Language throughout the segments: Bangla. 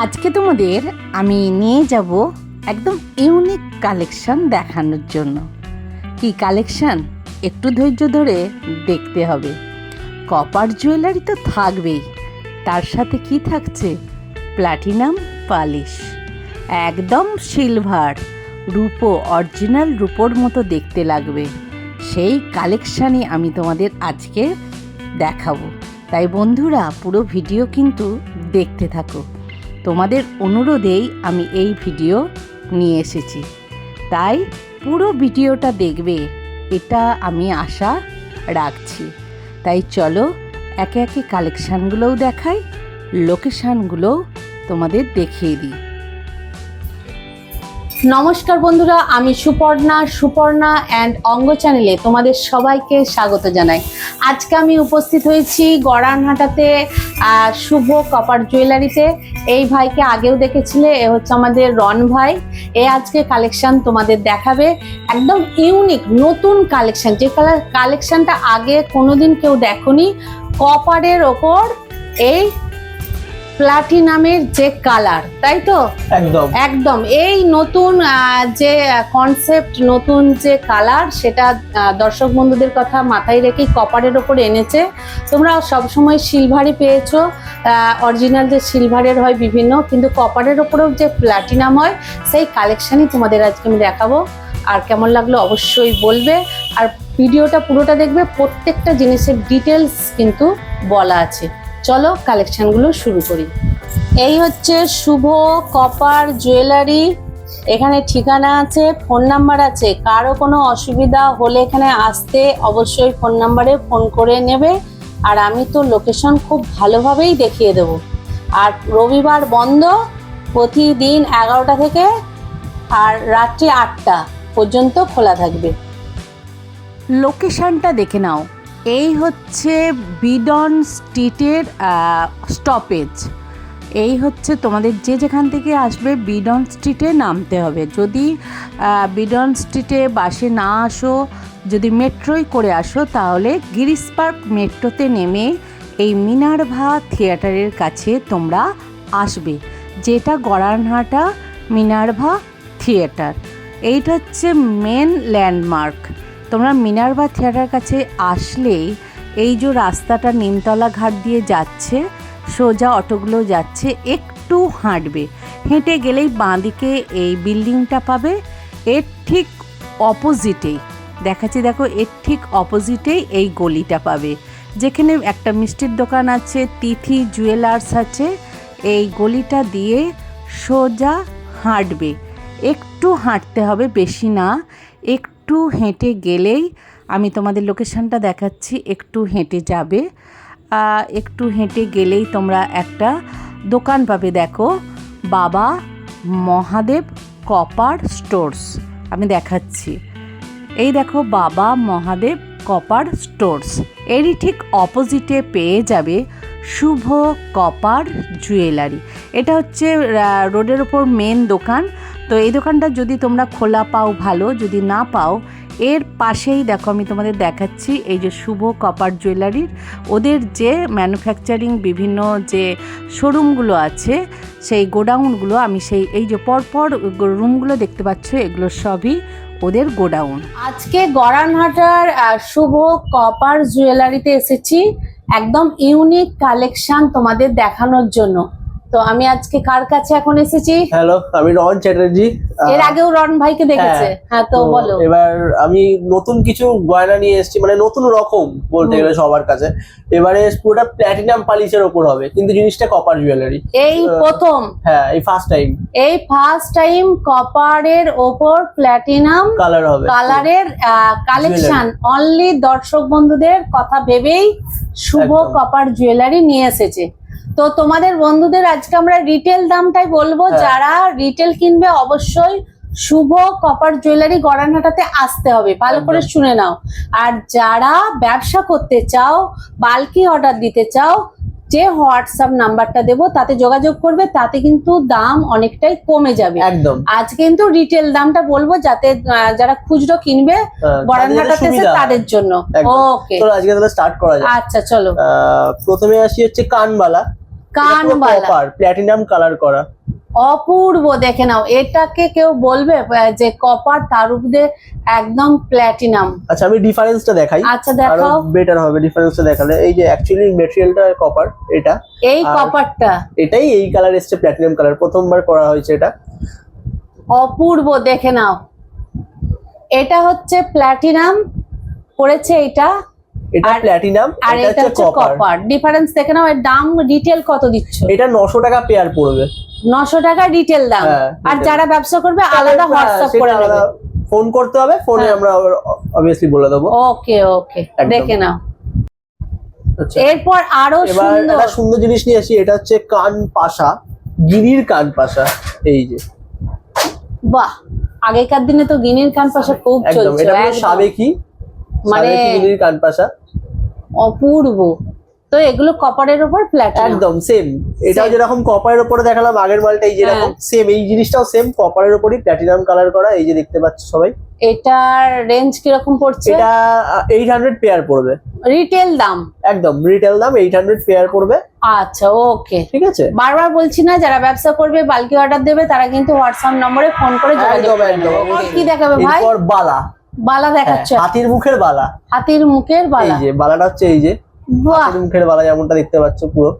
আজকে তোমাদের আমি নিয়ে যাব একদম ইউনিক কালেকশন দেখানোর জন্য। কি কালেকশন একটু ধৈর্য ধরে দেখতে হবে। কপার জুয়েলারি তো থাকবেই, তার সাথে কি থাকছে? প্লাটিনাম পালিশ, একদম সিলভার, রূপো, অরিজিনাল রূপোর মতো দেখতে লাগবে। সেই কালেকশানই আমি তোমাদের আজকে দেখাবো। তাই বন্ধুরা পুরো ভিডিও কিন্তু দেখতে থাকো। তোমাদের অনুরোধেই আমি এই ভিডিও নিয়ে এসেছি, তাই পুরো ভিডিওটা দেখবে, এটা আমি আশা রাখছি। তাই চলো একে একে কালেকশানগুলোও দেখাই, লোকেশানগুলোও তোমাদের দেখিয়ে দিই। নমস্কার বন্ধুরা, আমি সুপর্ণা অ্যান্ড অঙ্গ চ্যানেলে তোমাদের সবাইকে স্বাগত জানাই। আজকে আমি উপস্থিত হয়েছি গড়ানহাটাতে শুভ কপার জুয়েলারিতে। এই ভাইকে আগেও দেখেছিলে, এ হচ্ছে আমাদের রন ভাই। এ আজকে কালেকশন তোমাদের দেখাবে, একদম ইউনিক নতুন কালেকশন, যে কালেকশনটা আগে কোনোদিন কেউ দেখোনি। কপারের ওপর এই প্লাটিনামের যে কালার, তাই তো? একদম এই নতুন যে কনসেপ্ট, নতুন যে কালার, সেটা দর্শক বন্ধুদের কথা মাথায় রেখে কপারের ওপর এনেছে। তোমরা সবসময় সিলভারই পেয়েছো, অরিজিনাল যে সিলভারের হয় বিভিন্ন, কিন্তু কপারের ওপরেও যে প্লাটিনাম হয় সেই কালেকশনই তোমাদের আজকে আমি দেখাবো। আর কেমন লাগলো অবশ্যই বলবে, আর ভিডিওটা পুরোটা দেখবে, প্রত্যেকটা জিনিসের ডিটেলস কিন্তু বলা আছে। চলো কালেকশনগুলো শুরু করি। এই হচ্ছে শুভ কপার জুয়েলারি। এখানে ঠিকানা আছে, ফোন নাম্বার আছে। কারো কোনো অসুবিধা হলে এখানে আসতে অবশ্যই ফোন নাম্বারে ফোন করে নেবে। আর আমি তো লোকেশন খুব ভালোভাবেই দেখিয়ে দেব। আর রবিবার বন্ধ, প্রতিদিন 11টা থেকে আর রাত্রি 8টা পর্যন্ত খোলা থাকবে। লোকেশনটা দেখে নাও। এই হচ্ছে বিডন স্ট্রিটের স্টপেজ। এই হচ্ছে তোমাদের যে যেখান থেকে আসবে বিডন স্ট্রিটে নামতে হবে। যদি বিডন স্ট্রিটে বাসে না আসো, যদি মেট্রোয় করে আসো, তাহলে গিরিশ পার্ক মেট্রোতে নেমে এই মিনার্ভা থিয়েটারের কাছে তোমরা আসবে, যেটা গড়ানহাটা মিনার্ভা থিয়েটার। এইটা হচ্ছে মেন ল্যান্ডমার্ক। তোমরা মিনার্ভা থিয়েটারের কাছে আসলেই এই যে রাস্তাটা নিমতলা ঘাট দিয়ে যাচ্ছে, সোজা অটোগুলো যাচ্ছে, একটু হাঁটবে, হেঁটে গেলেই বাঁদিকে এই বিল্ডিংটা পাবে। এর ঠিক অপোজিটেই দেখাচ্ছি, দেখো, এর ঠিক অপোজিটেই এই গলিটা পাবে, যেখানে একটা মিষ্টির দোকান আছে, তিথি জুয়েলার্স আছে। এই গলিটা দিয়ে সোজা হাঁটবে, একটু হাঁটতে হবে, বেশি না, একটু হেঁটে গেলেই, আমি তোমাদের লোকেশনটা দেখাচ্ছি, একটু হেঁটে যাবে। একটু হেঁটে গেলেই তোমরা একটা দোকান পাবে, দেখো, বাবা মহাদেব কপার স্টোর্স। আমি দেখাচ্ছি, এই দেখো, বাবা মহাদেব কপার স্টোর্স। এরই ঠিক অপোজিটে পেয়ে যাবে শুভ কপার জুয়েলারি। এটা হচ্ছে রোডের ওপর মেন দোকান। তো এই দোকানটা যদি তোমরা খোলা পাও ভালো, যদি না পাও, এর পাশেই দেখো, আমি তোমাদের দেখাচ্ছি, এই যে শুভ কপার জুয়েলারির ওদের যে ম্যানুফ্যাকচারিং বিভিন্ন যে শোরুমগুলো আছে, সেই গোডাউনগুলো, আমি সেই এই যে পরপর রুমগুলো দেখতে পাচ্ছ, এগুলো সবই ওদের গোডাউন। আজকে গড়ানহাটার শুভ কপার জুয়েলারিতে এসেছি একদম ইউনিক কালেকশন তোমাদের দেখানোর জন্য। তো আমি আজকে কার কাছে এখন এসেছি? হ্যালো, আমি রন চ্যাটার্জি। এর আগেও রন ভাইকে দেখেছে। হ্যাঁ, তো বলো। এবার আমি নতুন কিছু গয়না নিয়ে এসেছি, মানে নতুন রকম বলতে গেলে সবার কাছে। এবারে পুরোটা প্ল্যাটিনাম পালিশের ওপর হবে, কিন্তু জিনিসটা কপার জুয়েলারি। এই প্রথম? হ্যাঁ, এই ফার্স্ট টাইম কপারের ওপর প্ল্যাটিনাম কালার হবে, কালারের কালেকশন। অনলি দর্শক বন্ধুদের কথা ভেবেই শুভ কপার জুয়েলারি নিয়ে এসেছে। তো তোমাদের বন্ধুদের আজকে আমরা রিটেল দামটাই বলবো। যারা রিটেল কিনবে অবশ্যই শুভ কপার জুয়েলারি গড়ানহাটাতে আসতে হবে, ভালো করে শুনে নাও। আর যারা ব্যবসা করতে চাও, বাল্কি অর্ডার দিতে চাও, যে হোয়াটসঅ্যাপ নাম্বারটা দেবো তাতে যোগাযোগ করবে, তাতে কিন্তু দাম অনেকটাই কমে যাবে। একদম। আজ কিন্তু রিটেল দামটা বলবো, যাতে যারা খুচরো কিনবে গড়ানহাটাতে তাদের জন্য। ওকে, চলো আজকে তাহলে স্টার্ট করা যাক। আচ্ছা চলো। প্রথমে আসি হচ্ছে কানবালা। কানবালা প্ল্যাটিনাম কালার করা, অপূর্ব। দেখে নাও, এটাকে কেউ বলবে যে কপার, তার উপরে একদম প্ল্যাটিনাম। আচ্ছা আমি ডিফারেন্সটা দেখাই, আচ্ছা দেখাও, বেটার হবে ডিফারেন্সটা দেখালে। এই যে অ্যাকচুয়ালি মেটেরিয়ালটা কপার, এটা এই কপারটা, এটাই এই কালার এসছে প্ল্যাটিনাম কালার, প্রথমবার করা হয়েছে এটা। অপূর্ব। দেখে নাও, এটা হচ্ছে প্ল্যাটিনাম করেছে এটা, এটা প্ল্যাটিনাম, আর এটা হচ্ছে কপার। ডিফারেন্স দেখে নাও। এর দাম রিটেল কত দিচ্ছ? এটা 900 টাকা পেয়ার পড়বে। 900 টাকা রিটেল দাম। আর যারা ব্যবসা করবে আলাদা হোয়াটসঅ্যাপ করে নেবে, ফোন করতে হবে, ফোনে আমরা অবভিয়াসলি বলে দেবো। ওকে ওকে, দেখে নাও। আচ্ছা, এরপর আরো সুন্দর একটা সুন্দর জিনিস নিয়ে আসি, এটা হচ্ছে কান পাশা, গিনির কান পাশা। এই যে বাহ, আগেকার দিনে তো গিনির কান পাশা খুব একদম, চলছিল, এটা সাবেকি, মানে গিনির কান পাশা, অপূর্ব। তো এগুলো কপারের উপর প্ল্যাটিনাম, একদম সেম। এটাও যেরকম কপারের উপরে দেখালাম আগের মালটা, এই যেরকম সেম এই জিনিসটাও সেম কপারের উপরই প্ল্যাটিনাম কালার করা। এই যে দেখতে পাচ্ছ সবাই। এটার রেঞ্জ কিরকম পড়ছে? এটা 800 পেয়ার পড়বে রিটেল দাম, একদম রিটেল দাম 800 পেয়ার পড়বে। আচ্ছা ওকে, ঠিক আছে। বারবার বলছি না, যারা ব্যবসা করবে বালকি অর্ডার দেবে তারা কিন্তু হোয়াটসঅ্যাপ নম্বরে ফোন করে যোগাযোগ করে নেবে। কি দেখাবে ভাই? এরপর বালা, বালা দেখাচ্ছ? হাতির মুখের বালা, হাতির মুখের এই বালা। যে বালাটা হচ্ছে এই যে বাহ, হাতির মুখের বালা, যেমনটা দেখতে পাচ্ছ পুরো।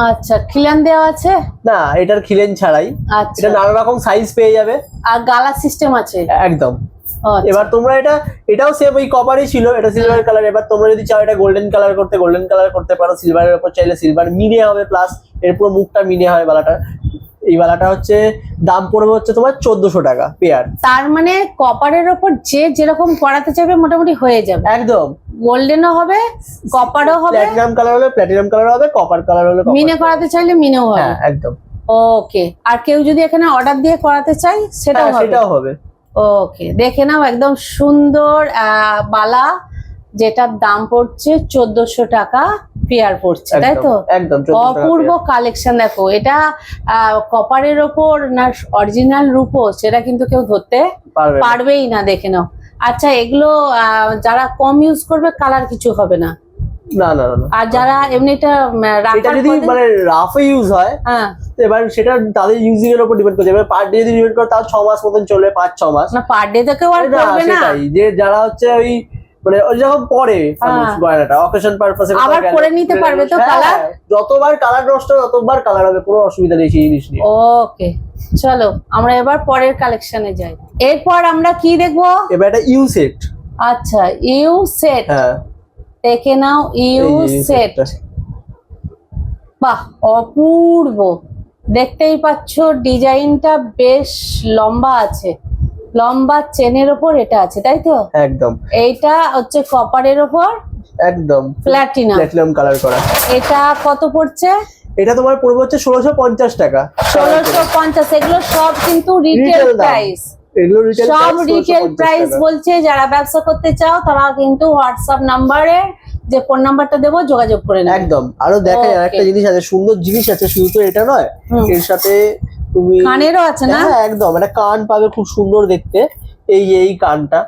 আচ্ছা, খিলান দেওয়া আছে? না, এটার খিলেন ছাড়াই। আচ্ছা, এটা নানা রকম সাইজ পেয়ে যাবে, আর গালা সিস্টেম আছে একদম। আচ্ছা। এবার তোমরা এটাও সেম ওই কপারই ছিল, এটা সিলভার কালার। এবার তোমরা যদি চাও এটা গোল্ডেন কালার করতে, গোল্ডেন কালার করতে পারো। সিলভারের উপর চাইলে সিলভার মিনে হবে, প্লাস এর পুরো মুখটা মিনে হয় বালাটা। এই বালাটা হচ্ছে দাম পড়বে হচ্ছে তোমার 1400 টাকা পেয়ার। তার মানে কপারের ওপর যে যেরকম করাতে চাইবে মোটামুটি হয়ে যাবে, একদম। গোল্ডেনও হবে, কপারও হবে, প্ল্যাটিনাম কালার হলে প্ল্যাটিনাম কালার হবে, কপার কালার হলে মিনে করাতে চাইলে মিনেও হবে। হ্যাঁ একদম। ওকে, আর কেউ যদি এখানে অর্ডার দিয়ে করাতে চাই সেটাও হবে? সেটাও হবে। ওকে, দেখে নাও, একদম সুন্দর বালা, যেটার দাম পড়ছে 1400 টাকা পেয়ার পড়ছে, তাই তো? একদম অপূর্ব কালেকশন। দেখো, এটা কপারের ওপর না অরিজিনাল রূপো, সেটা কিন্তু কেউ ধরতে পারবেই না। দেখে নাও। আচ্ছা, এগুলো যারা কম ইউজ করবে কালার কিছু হবে না? না না না। আর যারা এমনিটা এটা যদি মানে রাফ ইউজ হয়, হ্যাঁ, এবার সেটা তাদের ইউজিং এর উপর ডিপেন্ড করছে। এবার পার ডে যদি ডিপেন্ড করে তাও 6 মাস মতন চলবে, 5-6 মাস। না, পার ডে তো কেউ আর করবে না। সেটাই, যে যারা হচ্ছে ওই মানে ওই যখন পরে গয়নাটা অকেশন পারপাসে আবার করে নিতে পারবে তো কালার। যতবার কালার নষ্ট ততবার কালার হবে, কোনো অসুবিধা নেই সেই জিনিস নিয়ে। ওকে, চলো আমরা এবার পরের কালেকশনে যাই। এরপর আমরা কি দেখবো? এবার এটা ইউ সেট। আচ্ছা, ইউ সেট। হ্যাঁ, দেখে নাও, ইউ সেট। বাহ, অপূর্ব। দেখতেই পাচ্ছ ডিজাইনটা বেশ লম্বা আছে, লম্বা চেনের ওপর এটা আছে, তাই তো? একদম। এইটা হচ্ছে কপারের ওপর একদম প্ল্যাটিনাম কালার করা। এটা কত পড়ছে? এটা তোমার পড়বে হচ্ছে 1650 টাকা। 1650। এগুলো সব কিন্তু রিটেল প্রাইস, সব রিটেল প্রাইস বলছে। যারা ব্যবসা করতে চাও তারা কিন্তু হোয়াটসঅ্যাপ নাম্বারে, যে ফোন নাম্বারটা দেবো, যোগাযোগ করে নেবে। একদম। আরো দেখো আরেকটা জিনিস আছে, সুন্দর জিনিস আছে, শুধু তো এটা নয়, এর সাথে তুমি কানেরও আছে না? হ্যাঁ একদম, একটা কান পাবে খুব সুন্দর দেখতে। এই কানটা,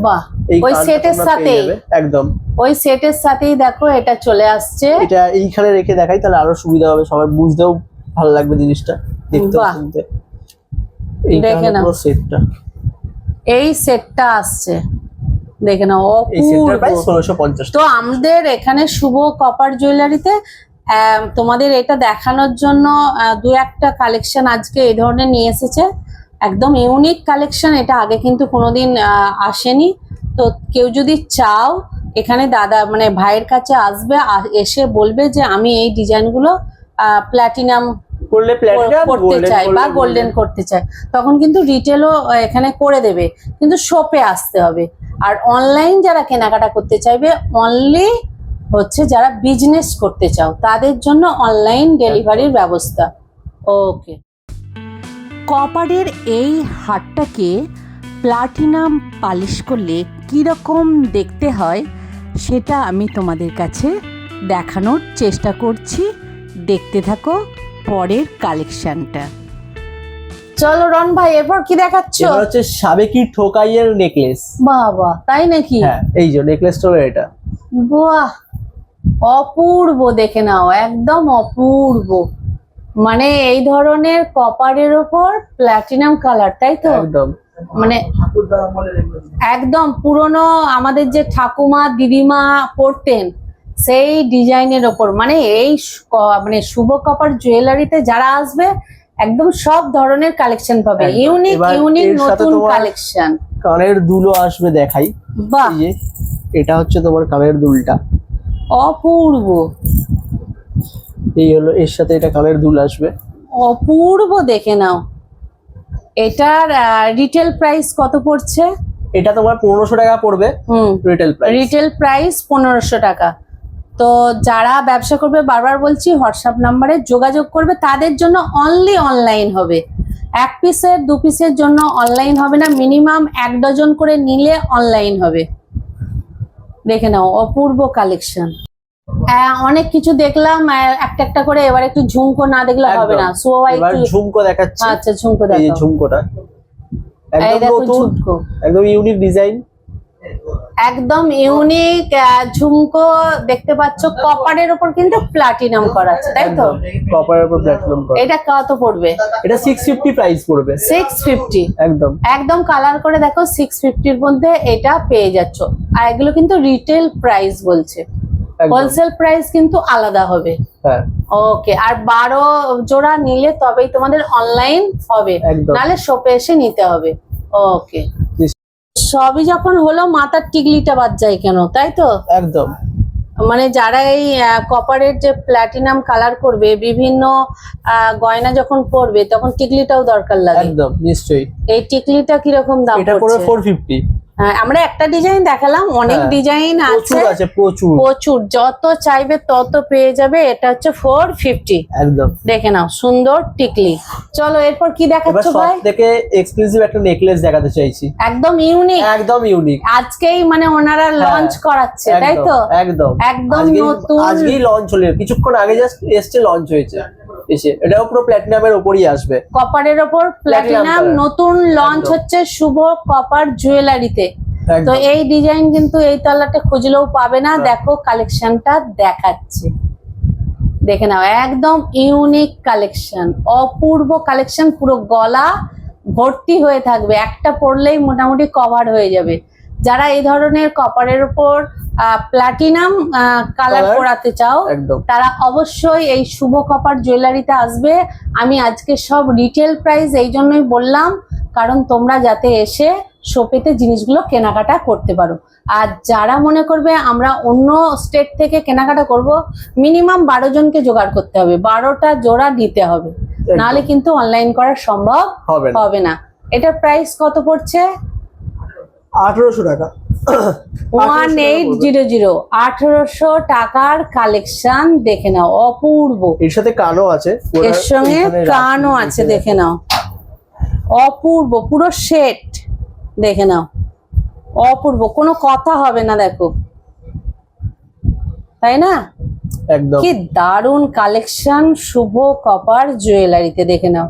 বাহ, ওই সেটের সাথেই, একদম ওই সেটের সাথেই দেখো এটা চলে আসছে। এটা এইখানে রেখে দেখাই, তাহলে আরো সুবিধা হবে, সবার বুঝতেও ভালো লাগবে জিনিসটা, দেখতে শুনতে। দেখে নাও সেটটা, এই সেটটা আসছে, দেখে নাও, এই সেটটার প্রাইস 1650। তো আমাদের এখানে শুভ কপার জুয়েলারিতে তোমাদের এটা দেখানোর জন্য দু একটা কালেকশন আজকে এই ধরনের নিয়ে এসেছে, একদম ইউনিক কালেকশন। এটা আগে কিন্তু কোনোদিন আসেনি। তো কেউ যদি চাও, এখানে দাদা মানে ভাইয়ের কাছে আসবে, এসে বলবে যে আমি এই ডিজাইনগুলো প্ল্যাটিনাম করতে চাই বা গোল্ডেন করতে চাই, তখন কিন্তু রিটেলও এখানে করে দেবে, কিন্তু শপে আসতে হবে। আর অনলাইন যারা কেনাকাটা করতে চাইবে, অনলি হচ্ছে যারা বিজনেস করতে চাও তাদের জন্য অনলাইন ডেলিভারির ব্যবস্থা। ওকে, কপারের এই হারটাকে প্লাটিনাম পালিশ করলে কীরকম দেখতে হয় সেটা আমি তোমাদের কাছে দেখানোর চেষ্টা করছি। দেখতে থাকো পরের কালেকশনটা। চলো রন ভাই, এরপর কি দেখাচ্ছ? এটা হচ্ছে সাবেকি ঠোকাইয়ের নেকলেস। বাবা, তাই নাকি? হ্যাঁ, এই যে নেকলেসটা এটা। বাহ, অপূর্ব, দেখে নাও, একদম অপূর্ব। মানে এই ধরনের কপারের ওপর প্ল্যাটিনাম কালার, তাই তো? একদম মানে একদম পুরনো আমাদের যে ঠাকুমা দিদিমা পরতেন সেই ডিজাইনের ওপর। মানে এই মানে শুভ কপার জুয়েলারিতে যারা আসবে একদম সব ধরনের কালেকশন পাবে, একদম। ইউনিক এবার ইউনিক এর সাথে নতুন তোমার কালেকশন। কানের দুলও আসবে, দেখাই। বাহ, এই যে এটা হচ্ছে তোমার কানের দুলটা, অপূর্ব এই হলো এর সাথে এটা কানের দুল আসবে। অপূর্ব, দেখে নাও। এটার রিটেল প্রাইস কত পড়ছে? এটা তোমার 1500 টাকা পড়বে রিটেল প্রাইস। রিটেল প্রাইস 1500 টাকা। তো যারা ব্যবসা করবে, বারবার বলছি, হোয়াটসঅ্যাপ নাম্বারে যোগাযোগ করবে, তাদের জন্য অনলি অনলাইন হবে। 1 পিসের 2 পিসের জন্য অনলাইন হবে না, মিনিমাম 1 ডজন করে নিলে অনলাইন হবে। দেখে নাও, অপূর্ব কালেকশন। অনেক কিছু দেখলাম একটা একটা করে, এবার একটু ঝুমকো না দেখলে হবে না। এবার ঝুমকো দেখাচ্ছি। আচ্ছা, ঝুমকো এই যে দেখো। ঝুমকোটা এই একদম দেখো নতুন, ঝুমকো, একদম ইউনিক ডিজাইন, একদম ইউনিক ঝুমকো দেখতে পাচ্ছ। কপারের উপর কিন্তু প্লাটিনাম করা আছে, তাই তো? কপারের উপর প্ল্যাটিনাম করা। এটা কত পড়বে? এটা 650 প্রাইস পড়বে। 650 একদম একদম কালার করে দেখো, 650 এর মধ্যে এটা পেয়ে যাচ্ছ। আর এগুলো কিন্তু রিটেল প্রাইস বলছে, একদম। হোলসেল প্রাইস কিন্তু আলাদা হবে। হ্যাঁ ওকে, আর 12 জোড়া নিলে তবেই তোমাদের অনলাইন হবে, একদম। নাহলে শপে এসে নিতে হবে। ওকে, সবই যখন হলো, মাথার টিকলিটা বাদ যায় কেন, তাই তো? একদম। মানে যারা এই কপারের যে প্ল্যাটিনাম কালার করবে, বিভিন্ন গয়না যখন পরবে, তখন টিকলিটাও দরকার লাগে। একদম নিশ্চয়ই। এই টিকলিটা কিরকম দাম এটা পড়বে পড়ছে? 450। আমরা একটা ডিজাইন দেখালাম, অনেক হ্যাঁ, ডিজাইন প্রচুর আছে, আছে, প্রচুর প্রচুর, যত চাইবে তত পেয়ে যাবে। এটা হচ্ছে 450। একদম। দেখে নাও, সুন্দর টিকলি। চলো এরপর কি এবার দেখাচ্ছ সব ভাই? থেকে এক্সক্লুসিভ একটা নেকলেস দেখাতে চাইছি, একদম ইউনিক, একদম ইউনিক। আজকেই মানে ওনারা লঞ্চ করাচ্ছে, তাই তো? একদম একদম নতুন, আজকেই লঞ্চ হলো, কিছুক্ষণ আগে জাস্ট এসছে, লঞ্চ হয়েছে এসে। এটাও পুরো প্ল্যাটিনামের উপরই আসবে, কপারের ওপর প্ল্যাটিনাম color। নতুন লঞ্চ একদম। হচ্ছে শুভ কপার জুয়েলারিতে। তো একদম। এই ডিজাইন কিন্তু এই তলাতে খুঁজলেও পাবে না। দেখো কালেকশনটা দেখাচ্ছে, দেখে নাও, একদম ইউনিক কালেকশন, অপূর্ব কালেকশন। পুরো গলা ভর্তি হয়ে থাকবে, একটা পরলেই মোটামুটি কভার হয়ে যাবে। যারা এই ধরনের কপারের উপর প্লাটিনাম কালার Color, করাতে চাও, একদম। তারা অবশ্যই এই শুভ কপার জুয়েলারিতে আসবে। আমি আজকে সব রিটেল প্রাইস এই জন্যই বললাম, কারণ তোমরা যাতে এসে শপেতে জিনিসগুলো কেনাকাটা করতে পারো। আর যারা মনে করবে আমরা অন্য স্টেট থেকে কেনাকাটা করব, মিনিমাম 12 জনকে জোগাড় করতে হবে, 12টা জোড়া নিতে হবে, নাহলে কিন্তু অনলাইন করা সম্ভব হবে না। এটার প্রাইস কত পড়ছে? 1800 টাকা। 1800 1800 টাকার কালেকশন। দেখে নাও, অপূর্ব। এর সাথে কানও আছে, এর সঙ্গে কানও আছে, দেখে নাও, অপূর্ব, পুরো সেট। দেখে নাও, অপূর্ব, কোনো কথা হবে না। দেখো, তাই না? একদম কি দারুণ কালেকশন শুভ কপার জুয়েলারিতে। দেখে নাও,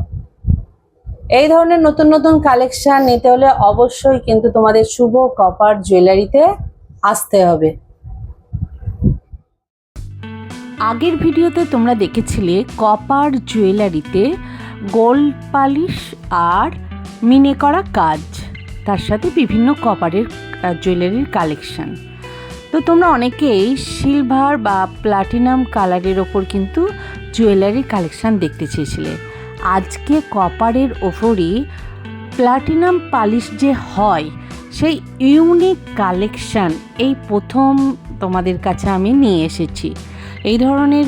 এই ধরনের নতুন নতুন কালেকশন নিতে হলে অবশ্যই কিন্তু তোমাদের শুভ কপার জুয়েলারিতে আসতে হবে। আগের ভিডিওতে তোমরা দেখেছিলে কপার জুয়েলারিতে গোল্ড পালিশ আর মিনে করা কাজ, তার সাথে বিভিন্ন কপারের জুয়েলারির কালেকশন। তো তোমরা অনেকেই সিলভার বা প্লাটিনাম কালারের ওপর কিন্তু জুয়েলারি কালেকশন দেখতে চেয়েছিলে। আজকে কপারের ওপরই প্লাটিনাম পালিশ যে হয়, সেই ইউনিক কালেকশন এই প্রথম তোমাদের কাছে আমি নিয়ে এসেছি। এই ধরনের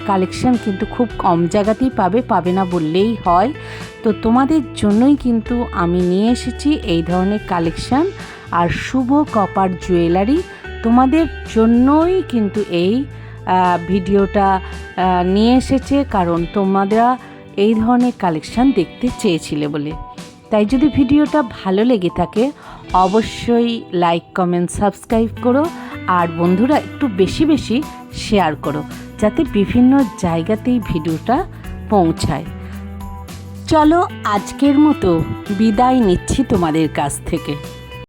কালেকশন কিন্তু খুব কম জায়গাতেই পাবে না বললেই হয়। তো তোমাদের জন্যই কিন্তু আমি নিয়ে এসেছি এই ধরনের কালেকশন। আর শুভ কপার জুয়েলারি তোমাদের জন্যই কিন্তু এই ভিডিওটা নিয়ে এসেছে, কারণ তোমরা এই ধরনের কালেকশন দেখতে চেয়েছিলে বলে। তাই যদি ভিডিওটা ভালো লেগে থাকে অবশ্যই লাইক, কমেন্ট, সাবস্ক্রাইব করো। আর বন্ধুরা একটু বেশি বেশি শেয়ার করো, যাতে বিভিন্ন জায়গাতেই ভিডিওটা পৌঁছায়। চলো আজকের মতো বিদায় নিচ্ছি তোমাদের কাছ থেকে।